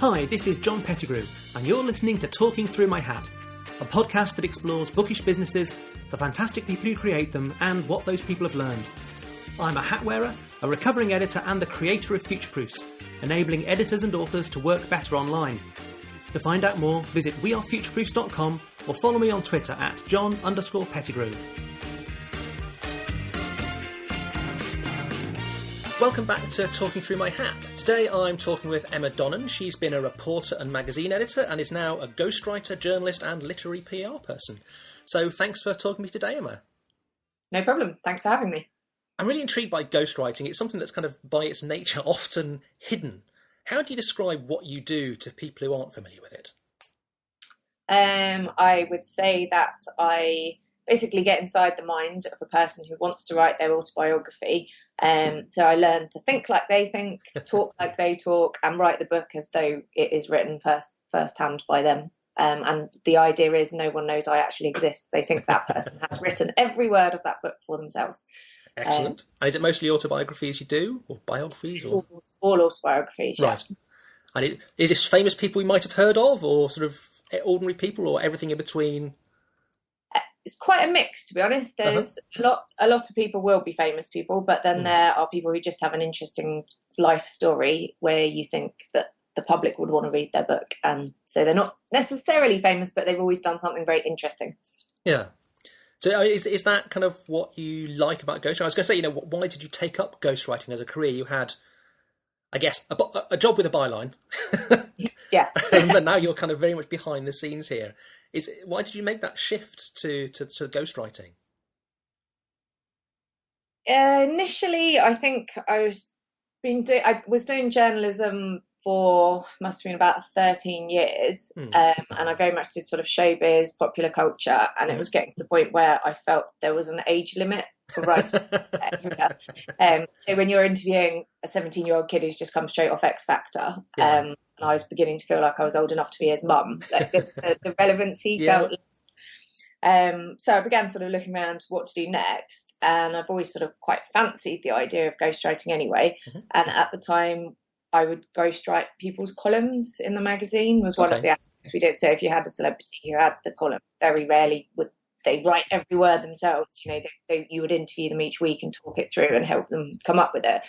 Hi, this is John Pettigrew, and you're listening to Talking Through My Hat, a podcast that explores bookish businesses, the fantastic people who create them, and what those people have learned. I'm a hat wearer, a recovering editor, and the creator of Future Proofs, enabling editors and authors to work better online. To find out more, visit wearefutureproofs.com or follow me on Twitter at John_Pettigrew. Welcome back to Talking Through My Hat. Today I'm talking with Emma Donnan. She's been a reporter and magazine editor and is now a ghostwriter, journalist and literary PR person. So thanks for talking to me today, Emma. No problem. Thanks for having me. I'm really intrigued by ghostwriting. It's something that's kind of, by its nature, often hidden. How do you describe what you do to people who aren't familiar with it? I would say that I basically get inside the mind of a person who wants to write their autobiography. So I learn to think like they think, talk like they talk, and write the book as though it is written firsthand by them. And the idea is no one knows I actually exist. They think that person has written every word of that book for themselves. Excellent. And is it mostly autobiographies you do, or biographies? Or? All autobiographies, right. Yeah. And is this famous people we might have heard of, or sort of ordinary people, or everything in between? It's quite a mix, to be honest. There's a lot of people will be famous people, but then there are people who just have an interesting life story where you think that the public would want to read their book. And so they're not necessarily famous, but they've always done something very interesting. Yeah. So is that kind of what you like about ghostwriting? I was going to say, why did you take up ghostwriting as a career? You had, I guess, a job with a byline. Yeah. But now you're kind of very much behind the scenes here. Why did you make that shift to ghostwriting? Initially, I think I was doing journalism for must have been about 13 years, and I very much did sort of showbiz, popular culture, and it was getting to the point where I felt there was an age limit for writing. So when you're interviewing a 17-year-old kid who's just come straight off X Factor, and I was beginning to feel like I was old enough to be his mum, like the relevancy felt. So I began sort of looking around what to do next, and I've always sort of quite fancied the idea of ghostwriting anyway. And at the time, I would ghostwrite people's columns in the magazine was one of the aspects we did. So if you had a celebrity who had the column, very rarely would they write every word themselves. You would interview them each week and talk it through and help them come up with it.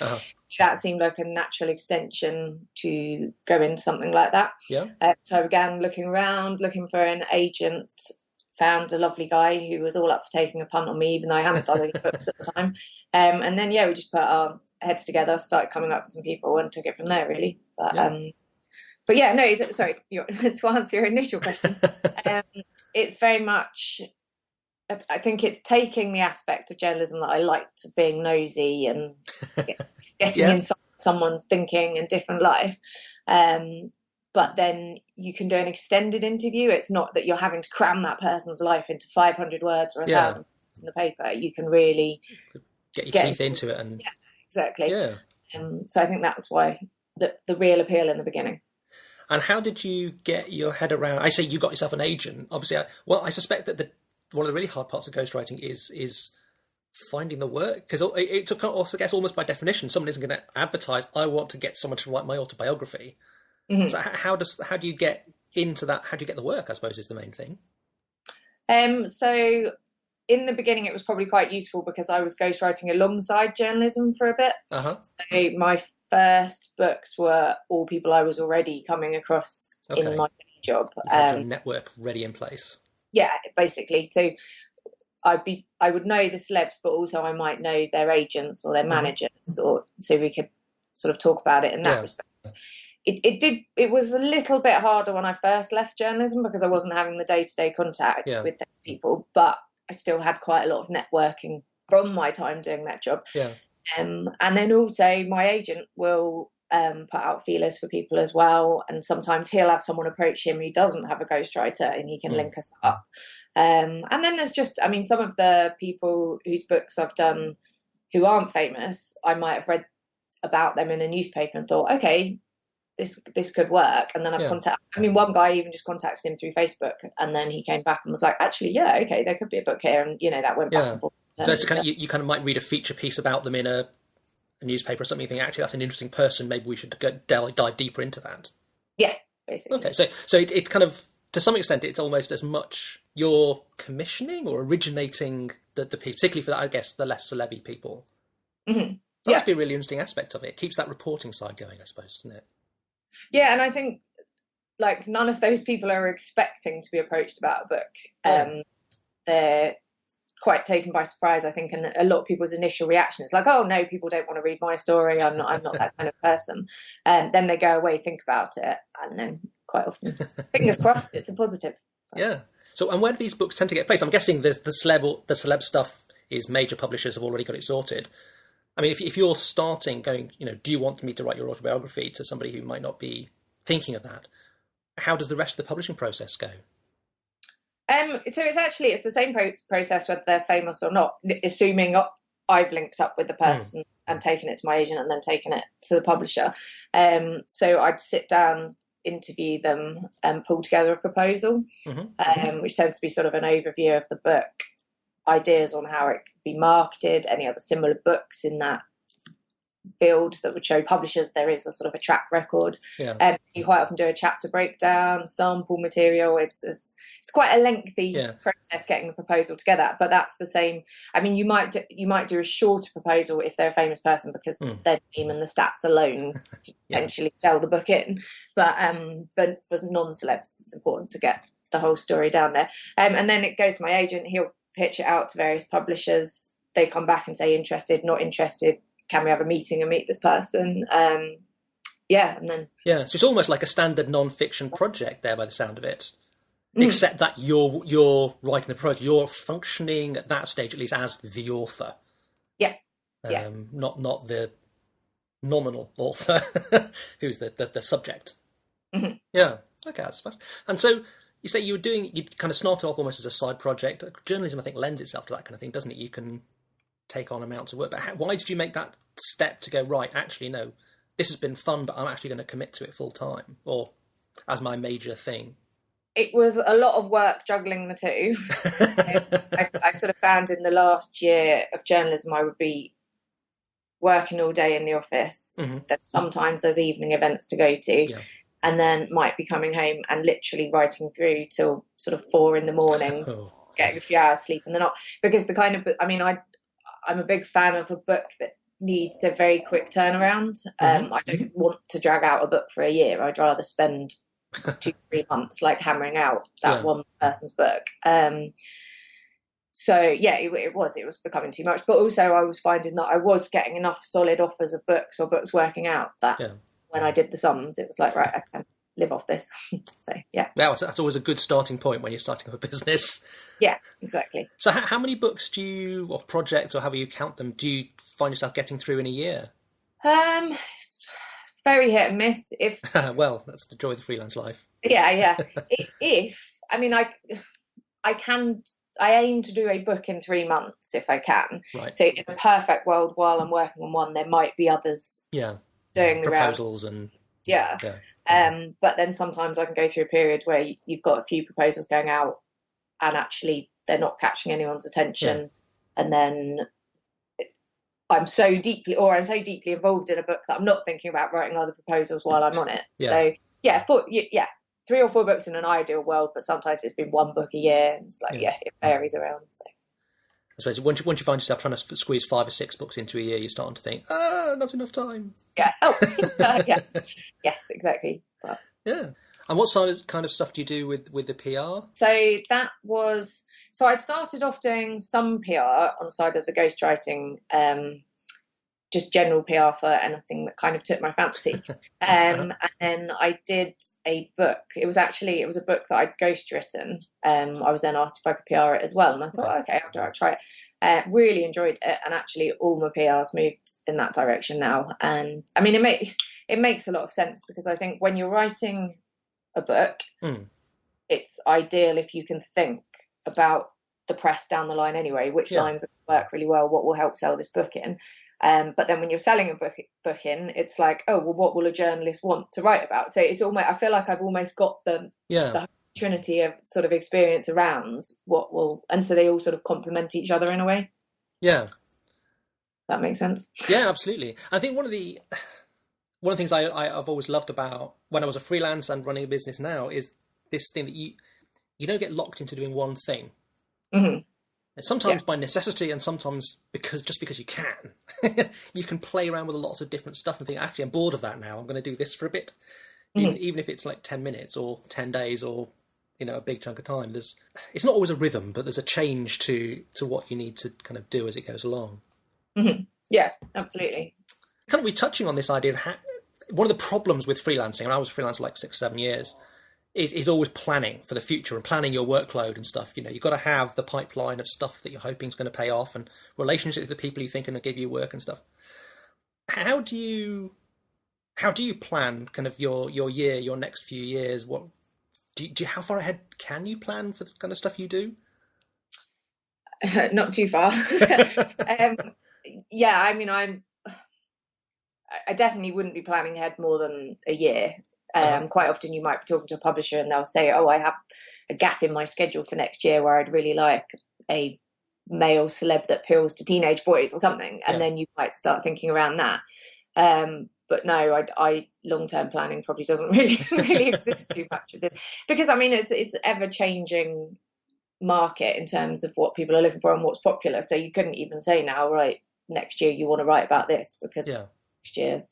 That seemed like a natural extension to go into something like that. So I began looking around, looking for an agent, found a lovely guy who was all up for taking a punt on me, even though I hadn't done any books at the time. And then, we just put our heads together, started coming up with some people and took it from there, really. But sorry, to answer your initial question, it's very much, I think it's taking the aspect of journalism that I liked, being nosy and getting inside someone's thinking and different life. But then you can do an extended interview. It's not that you're having to cram that person's life into 500 words or 1,000 words in the paper. You can really get your teeth into it. And exactly. So I think that's why the real appeal in the beginning. And how did you get your head around? I say you got yourself an agent. Obviously, I suspect that one of the really hard parts of ghostwriting is finding the work, because it's also, I guess, almost by definition, someone isn't going to advertise, I want to get someone to write my autobiography. So how do you get into that? How do you get the work, I suppose, is the main thing. So in the beginning, it was probably quite useful because I was ghostwriting alongside journalism for a bit. So my first books were all people I was already coming across in my day job. You had your network ready in place. Yeah, basically. So I would know the celebs, but also I might know their agents or their managers, or so we could sort of talk about it in that respect. It was a little bit harder when I first left journalism because I wasn't having the day-to-day contact with those people, but I still had quite a lot of networking from my time doing that job. And then also my agent will put out feelers for people as well, and sometimes he'll have someone approach him who doesn't have a ghostwriter and he can link us up. And then there's just, some of the people whose books I've done who aren't famous, I might have read about them in a newspaper and thought, okay, this could work. And then I've contacted, one guy even just contacted him through Facebook, and then he came back and was like, actually, there could be a book here. And, that went back and forth. So it's kind of, you kind of might read a feature piece about them in a newspaper or something, you think, actually, that's an interesting person, maybe we should dive deeper into that. Yeah, basically. Okay, so it kind of, to some extent, it's almost as much you're commissioning or originating the people, particularly for that, I guess, the less celeb people. Mm-hmm. That must be a really interesting aspect of it. It keeps that reporting side going, I suppose, doesn't it? Yeah, and I think like none of those people are expecting to be approached about a book. They're quite taken by surprise, I think, and a lot of people's initial reaction is like, "Oh no, people don't want to read my story. I'm not that kind of person." And then they go away, think about it, and then quite often, fingers crossed, it's a positive. Yeah. So, and where do these books tend to get placed? I'm guessing there's the celeb stuff is major publishers have already got it sorted. I mean, if you're starting going, do you want me to write your autobiography to somebody who might not be thinking of that? How does the rest of the publishing process go? So it's the same process whether they're famous or not, assuming I've linked up with the person and taken it to my agent and then taken it to the publisher. So I'd sit down, interview them, and pull together a proposal, which tends to be sort of an overview of the book, ideas on how it could be marketed, any other similar books in that field that would show publishers there is a sort of a track record. You quite often do a chapter breakdown, sample material. It's quite a lengthy process getting the proposal together, but that's the same. I mean, you might do a shorter proposal if they're a famous person because their name and the stats alone potentially sell the book in, but for non-celebs it's important to get the whole story down there, and then it goes to my agent. He'll pitch it out to various publishers. They come back and say interested, not interested, can we have a meeting and meet this person? And then so it's almost like a standard non-fiction project there by the sound of it, except that you're writing the proposal, you're functioning at that stage at least as the author, not the nominal author who's the subject. Okay, that's fast. And so you say you kind of started off almost as a side project. Journalism, I think, lends itself to that kind of thing, doesn't it? You can take on amounts of work, but why did you make that step to go, right, actually no, this has been fun, but I'm actually going to commit to it full time, or as my major thing? It was a lot of work juggling the two. I sort of found in the last year of journalism I would be working all day in the office, that sometimes there's evening events to go to, and then might be coming home and literally writing through till sort of 4 a.m, getting a few hours sleep in the night, because the kind of, I mean, I'm a big fan of a book that needs a very quick turnaround. I don't want to drag out a book for a year. I'd rather spend 2-3 months like hammering out that one person's book. So it was becoming too much, but also I was finding that I was getting enough solid offers of books or books working out that when I did the sums, it was like, right, I can live off this. So that's always a good starting point when you're starting up a business. Yeah, exactly. So how many books do you, or projects, or however you count them, do you find yourself getting through in a year? Very hit and miss. If well, that's the joy of the freelance life. If I mean, I aim to do a book in 3 months if I can. Right. So in a perfect world, while I'm working on one, there might be others doing the proposals round. and but then sometimes I can go through a period where you've got a few proposals going out and actually they're not catching anyone's attention, and then I'm so deeply involved in a book that I'm not thinking about writing other proposals while I'm on it. So 3 or 4 books in an ideal world, but sometimes it's been 1 book a year, and it's like it varies around. So I suppose once you find yourself trying to squeeze 5 or 6 books into a year, you're starting to think, not enough time. Yes, exactly. But and what kind of stuff do you do with the PR? So I started off doing some PR on the side of the ghostwriting, just general PR for anything that kind of took my fancy. And then I did a book. It was a book that I'd ghostwritten. I was then asked if I could PR it as well, and I thought, okay, I'll try it. Really enjoyed it, and actually all my PRs moved in that direction now. And I mean, it makes a lot of sense, because I think when you're writing a book, it's ideal if you can think about the press down the line anyway, which lines work really well, what will help sell this book in. But then when you're selling a book in, it's like, oh, well, what will a journalist want to write about? So it's almost, I feel like I've almost got the trinity of sort of experience around and so they all sort of complement each other in a way. Yeah. That makes sense. Yeah, absolutely. I think one of the one of the things I've always loved about when I was a freelance and running a business now is this thing that you don't get locked into doing one thing. Mm-hmm. Sometimes by necessity, and sometimes because you can. You can play around with lots of different stuff and think, actually, I'm bored of that now. I'm going to do this for a bit, even if it's like 10 minutes or 10 days or a big chunk of time. It's not always a rhythm, but there's a change to what you need to kind of do as it goes along. Mm-hmm. Yeah, absolutely. Kind of touching on this idea of one of the problems with freelancing, and I was a freelancer like 6-7 years, is always planning for the future and planning your workload and stuff. You've got to have the pipeline of stuff that you're hoping is going to pay off and relationships with the people you think are going to give you work and stuff. How do you plan kind of your year, your next few years? What how far ahead can you plan for the kind of stuff you do? Not too far. Yeah, I mean, I definitely wouldn't be planning ahead more than a year. Quite often you might be talking to a publisher and they'll say, oh, I have a gap in my schedule for next year where I'd really like a male celeb that appeals to teenage boys or something. And then you might start thinking around that. But no, I long-term planning probably doesn't really exist too much with this, because I mean, it's ever changing market in terms of what people are looking for and what's popular. So you couldn't even say now, right, next year you want to write about this, because next year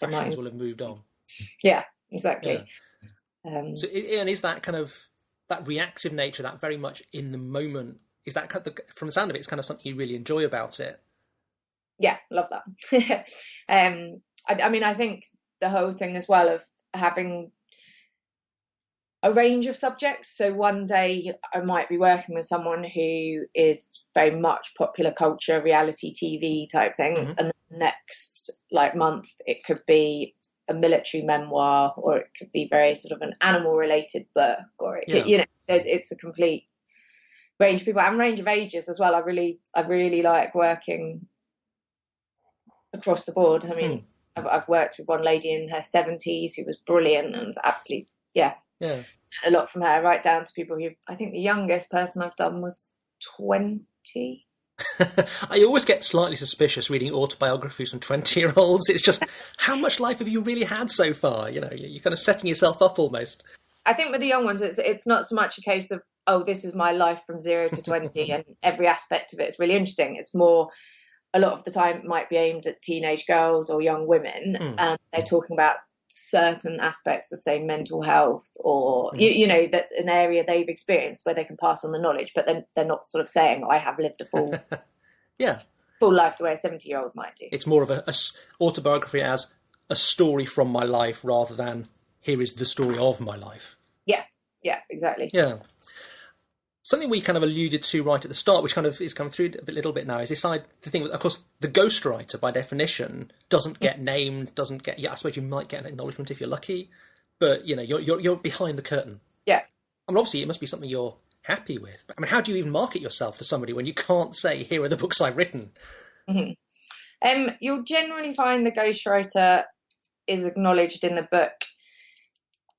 fashions will have moved on. Yeah, exactly. Yeah. So, and is that kind of that reactive nature, that very much in the moment, is that from the sound of it, it's kind of something you really enjoy about it? Yeah, love that. I mean, I think the whole thing as well of having a range of subjects. So one day I might be working with someone who is very much popular culture, reality TV type thing, and the next month it could be a military memoir, or it could be very sort of an animal related book, or it could, it's a complete range of people and range of ages as well. I really like working across the board. I mean, I've worked with one lady in her 70s who was brilliant and absolutely, a lot from her, right down to people who, I think the youngest person I've done was 20. I always get slightly suspicious reading autobiographies from 20-year-olds. It's just, how much life have you really had so far? You're kind of setting yourself up almost. I think with the young ones, it's not so much a case of, oh, this is my life from 0 to 20 and every aspect of it is really interesting. It's more, a lot of the time it might be aimed at teenage girls or young women, and they're talking about certain aspects of, say, mental health, or that's an area they've experienced where they can pass on the knowledge, but then they're not sort of saying, I have lived a full full life the way a 70-year-old might do. It's more of a autobiography as a story from my life rather than here is the story of my life. Yeah, exactly. Yeah. Something we kind of alluded to right at the start, which kind of is coming through a little bit now, is the thing that, of course, the ghostwriter, by definition, doesn't get named, doesn't get... I suppose you might get an acknowledgement if you're lucky, but, you're behind the curtain. Yeah. I mean, obviously, it must be something you're happy with. I mean, how do you even market yourself to somebody when you can't say, here are the books I've written? You'll generally find the ghostwriter is acknowledged in the book.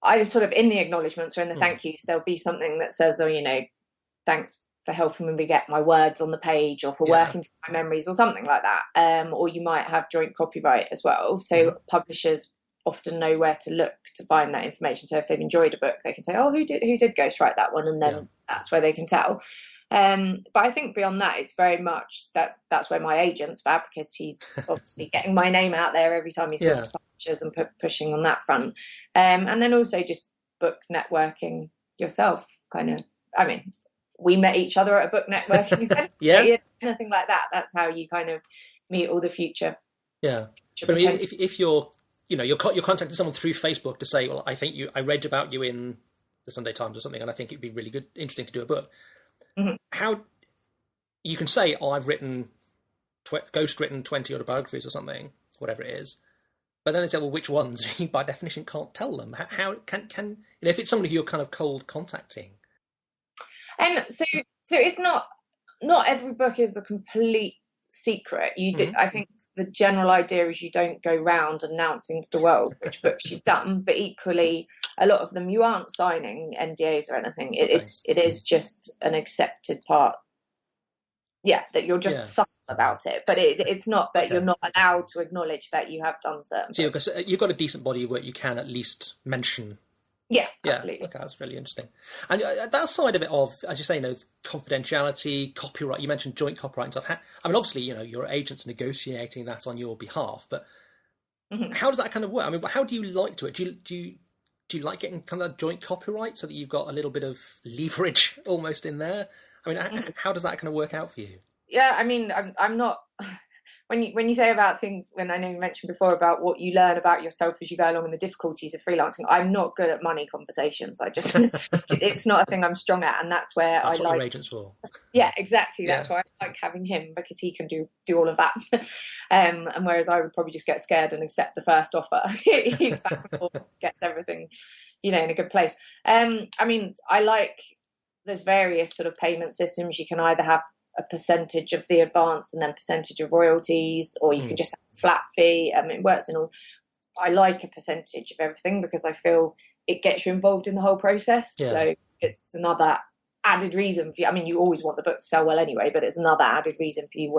Either sort of in the acknowledgements or in the thank yous, there'll be something that says, thanks for helping me get my words on the page, or for working through my memories, or something like that. Or you might have joint copyright as well. So publishers often know where to look to find that information. So if they've enjoyed a book, they can say, oh, who did ghostwrite that one? And then that's where they can tell. But I think beyond that, it's very much that's where my agent's fab, because he's obviously getting my name out there every time he's talking to publishers and pushing on that front. And then also just book networking yourself, kind of. I mean, we met each other at a book networking event. Anything like that. That's how you kind of meet all the future. Yeah. But I mean, if you're contacting someone through Facebook to say, well, I read about you in the Sunday Times or something, and I think it'd be really good, interesting to do a book. How you can say, oh, I've written 20 autobiographies or something, whatever it is. But then they say, well, which ones? You, by definition, can't tell them. How can if it's somebody who you're kind of cold contacting? And so it's not every book is a complete secret. I think the general idea is you don't go round announcing to the world which books you've done, but equally a lot of them you aren't signing NDAs or anything. It is just an accepted part that you're just sus about it, but it's not that Okay. you're not allowed to acknowledge that you have done certain So things. you've got a decent body of work you can at least mention. Yeah, Yeah, absolutely. okay, that's really interesting. And that side of it, of, as you say, confidentiality, copyright. You mentioned joint copyright and stuff. I mean, obviously, your agent's negotiating that on your behalf, but how does that kind of work? I mean, how do you like to it? Do you like getting kind of joint copyright so that you've got a little bit of leverage almost in there? I mean, how does that kind of work out for you? Yeah, I mean, I'm not. When you say about things, when I know you mentioned before about what you learn about yourself as you go along and the difficulties of freelancing, I'm not good at money conversations. I just it's not a thing I'm strong at, and that's where That's I what like. your agent's for. Yeah, exactly. That's why I like having him, because he can do all of that. And whereas I would probably just get scared and accept the first offer, he back and forth gets everything, in a good place. I mean, I like, there's various sort of payment systems. You can either have a percentage of the advance and then percentage of royalties, or you can just have a flat fee. I mean, it works in all. I like a percentage of everything because I feel it gets you involved in the whole process. Yeah. So it's another added reason for you. I mean, you always want the book to sell well anyway, but it's another added reason for you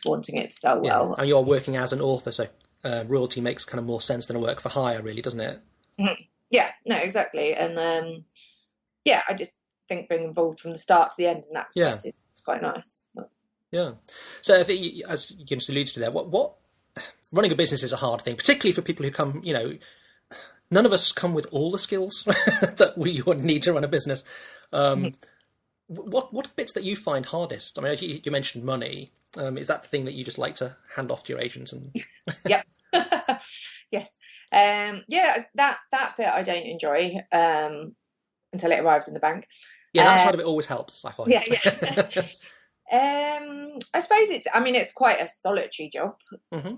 wanting it to sell well. And you're working as an author, so royalty makes kind of more sense than a work for hire, really, doesn't it? Mm-hmm. Yeah, no, exactly. And I just think being involved from the start to the end in that respect is quite nice. Yeah. So I think, as you just alluded to there, what running a business is a hard thing, particularly for people who come, none of us come with all the skills that we would need to run a business. What are the bits that you find hardest? I mean, you mentioned money. Is that the thing that you just like to hand off to your agents? And Yep. Yes. That bit I don't enjoy until it arrives in the bank. Yeah, that side of it always helps, I find. Yeah. I suppose it's quite a solitary job. Mm-hmm.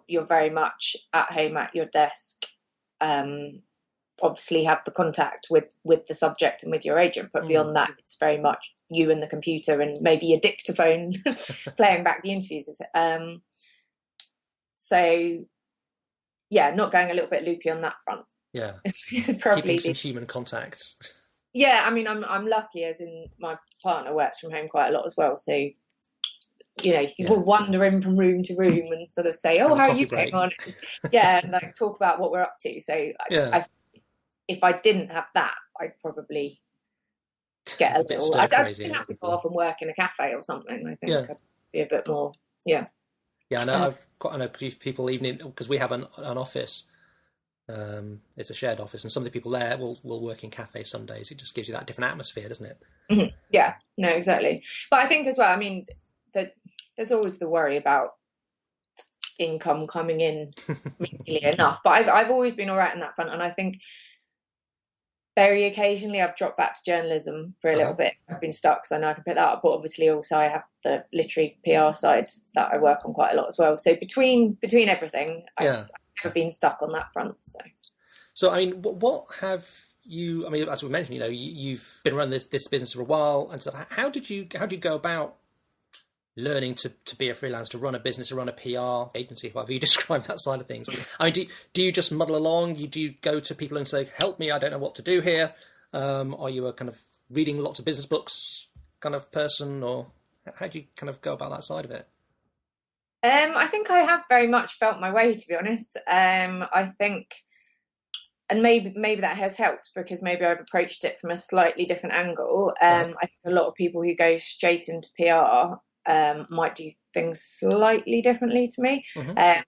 You're very much at home at your desk. Obviously have the contact with the subject and with your agent, but beyond that, it's very much you and the computer and maybe a dictaphone playing back the interviews. So, yeah, not going a little bit loopy on that front. Yeah, it's probably keeping some human contact. Yeah, I mean, I'm lucky, as in my partner works from home quite a lot as well. So, you will wander in from room to room and sort of say, "Oh, how are you getting on?" And like talk about what we're up to. So, if I didn't have that, I'd probably get a little. I'd have to go off and work in a cafe or something. I think I'd be a bit more. Yeah. Yeah, I know. I know people even because we have an office. It's a shared office, and some of the people there will work in cafes some days. It just gives you that different atmosphere, doesn't it? Mm-hmm. Yeah, no, exactly. But I think as well, I mean, that there's always the worry about income coming in regularly enough. But I've always been all right on that front, and I think very occasionally I've dropped back to journalism for a little bit. I've been stuck because I know I can pick that up, but obviously also I have the literary PR side that I work on quite a lot as well. So between everything, I've never been stuck on that front. So I mean, what have you? I mean, as we mentioned, you've been running this business for a while, and so how did you go about learning to be a freelancer, to run a business, to run a PR agency, however you describe that side of things? I mean, do you just muddle along? Do you go to people and say, "Help me, I don't know what to do here"? Are you a kind of reading lots of business books kind of person, or how do you kind of go about that side of it? I think I have very much felt my way, to be honest. I think, and maybe that has helped because maybe I've approached it from a slightly different angle. I think a lot of people who go straight into PR might do things slightly differently to me. I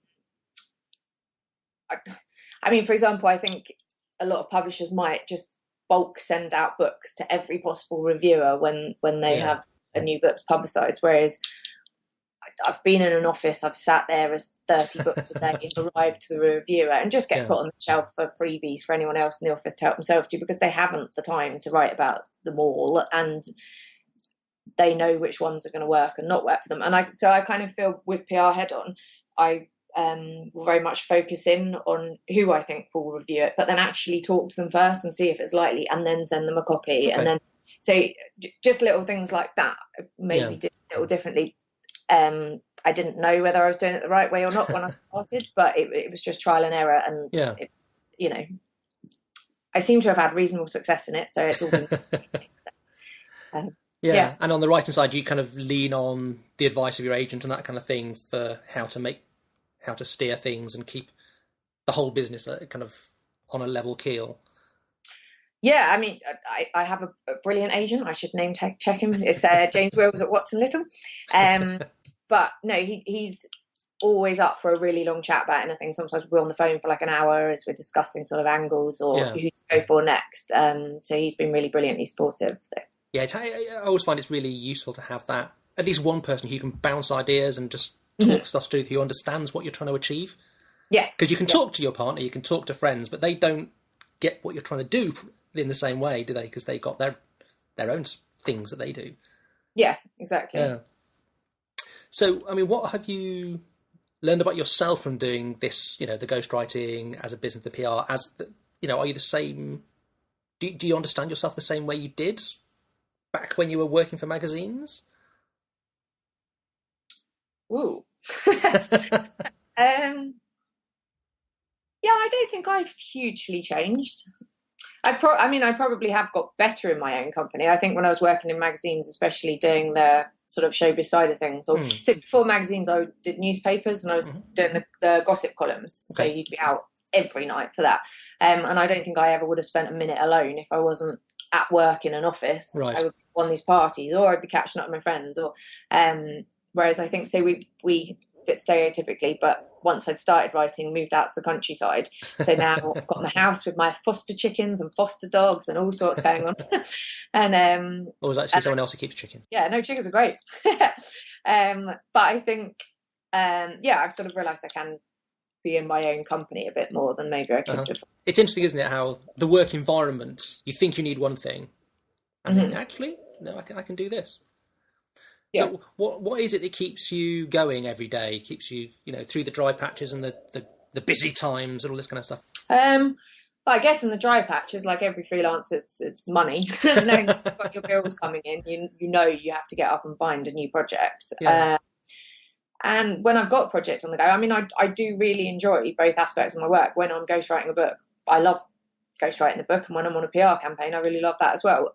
mean, for example, I think a lot of publishers might just bulk send out books to every possible reviewer when they have a new book publicised, whereas I've been in an office, I've sat there as 30 books a day and arrived to the reviewer and just get put on the shelf for freebies for anyone else in the office to help themselves to, because they haven't the time to write about them all, and they know which ones are going to work and not work for them. And I kind of feel with PR Head On, I will very much focus in on who I think will review it, but then actually talk to them first and see if it's likely, and then send them a copy. And then so just little things like that maybe did a little differently. I didn't know whether I was doing it the right way or not when I started, but it was just trial and error, and I seem to have had reasonable success in it, so it's all been Yeah. And on the writing side, you kind of lean on the advice of your agent and that kind of thing for how to steer things and keep the whole business kind of on a level keel. Yeah, I mean, I have a brilliant agent. I should name check him. It's James Wills at Watson Little. But no, he's always up for a really long chat about anything. Sometimes we're on the phone for like an hour as we're discussing sort of angles or who to go for next. So he's been really brilliantly supportive. So. Yeah, I always find it's really useful to have that, at least one person who can bounce ideas and just talk stuff through, who understands what you're trying to achieve. Yeah. Because you can talk to your partner, you can talk to friends, but they don't get what you're trying to do in the same way, do they? Because they've got their own things that they do. Yeah, exactly. Yeah. So, I mean, what have you learned about yourself from doing this, the ghostwriting as a business, the PR, are you the same? Do you understand yourself the same way you did back when you were working for magazines? Ooh. Yeah, I don't think I've hugely changed. I probably have got better in my own company. I think when I was working in magazines, especially doing the sort of showbiz side of things, or so before magazines, I did newspapers and I was doing the gossip columns. Okay. So you'd be out every night for that. And I don't think I ever would have spent a minute alone if I wasn't at work in an office. Right. I would be on these parties, or I'd be catching up with my friends, or whereas I think, say we bit stereotypically, but once I'd started writing, moved out to the countryside. So now I've got my house with my foster chickens and foster dogs and all sorts going on. And or was actually someone else who keeps chicken? Yeah, no, chickens are great. But I think I've sort of realised I can be in my own company a bit more than maybe I could have. It's interesting, isn't it, how the work environment, you think you need one thing, and then actually, no, I can do this. Yeah. So what is it that keeps you going every day, keeps you, through the dry patches and the busy times and all this kind of stuff? Well, I guess in the dry patches, like every freelancer, it's money. Knowing you've got your bills coming in, you have to get up and find a new project. Yeah. And when I've got a project on the go, I mean, I do really enjoy both aspects of my work. When I'm ghostwriting a book, I love ghostwriting the book, and when I'm on a PR campaign, I really love that as well.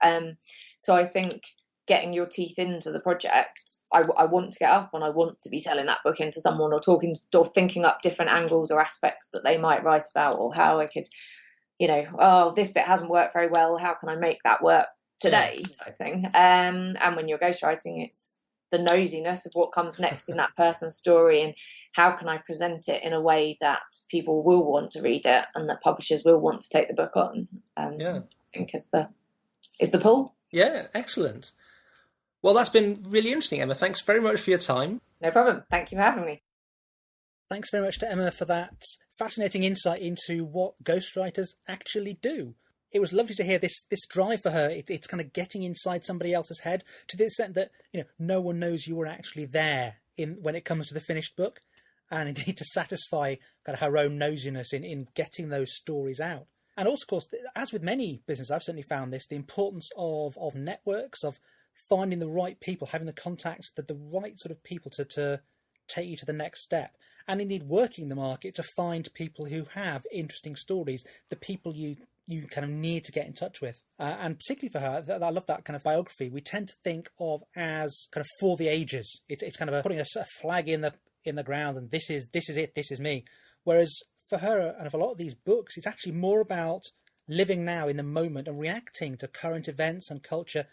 So I think getting your teeth into the project, I want to get up and I want to be selling that book into someone, or talking or thinking up different angles or aspects that they might write about, or how I could, this bit hasn't worked very well, how can I make that work today, type thing. And when you're ghostwriting, it's the nosiness of what comes next in that person's story, and how can I present it in a way that people will want to read it and that publishers will want to take the book on. I think is the pull. Yeah, excellent. Well, that's been really interesting, Emma. Thanks very much for your time. No problem. Thank you for having me. Thanks very much to Emma for that fascinating insight into what ghostwriters actually do. It was lovely to hear this drive for her. It's kind of getting inside somebody else's head, to the extent that no one knows you were actually there when it comes to the finished book, and indeed to satisfy kind of her own nosiness in getting those stories out. And also, of course, as with many businesses, I've certainly found this, the importance of networks, of finding the right people, having the contacts, the right sort of people to take you to the next step, and indeed working the market to find people who have interesting stories, the people you kind of need to get in touch with. And particularly for her, I love that kind of biography. We tend to think of as kind of for the ages. It's kind of putting a flag in the ground, and this is it, this is me. Whereas for her, and for a lot of these books, it's actually more about living now in the moment and reacting to current events and culture,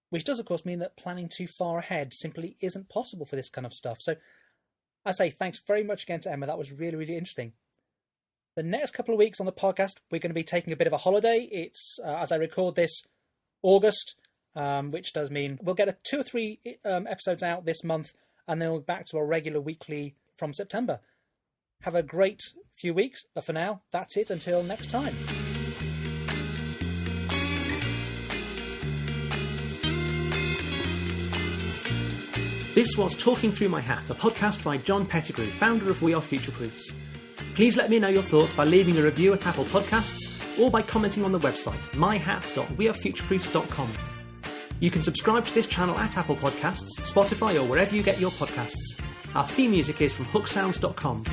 which does, of course, mean that planning too far ahead simply isn't possible for this kind of stuff. So I say thanks very much again to Emma. That was really, really interesting. The next couple of weeks on the podcast, we're going to be taking a bit of a holiday. It's, as I record this, August, which does mean we'll get 2 or 3 episodes out this month, and then we'll be back to our regular weekly from September. Have a great few weeks, but for now, that's it until next time. This was Talking Through My Hat, a podcast by John Pettigrew, founder of We Are Futureproofs. Please let me know your thoughts by leaving a review at Apple Podcasts or by commenting on the website, myhat.wearefutureproofs.com. You can subscribe to this channel at Apple Podcasts, Spotify, or wherever you get your podcasts. Our theme music is from hooksounds.com.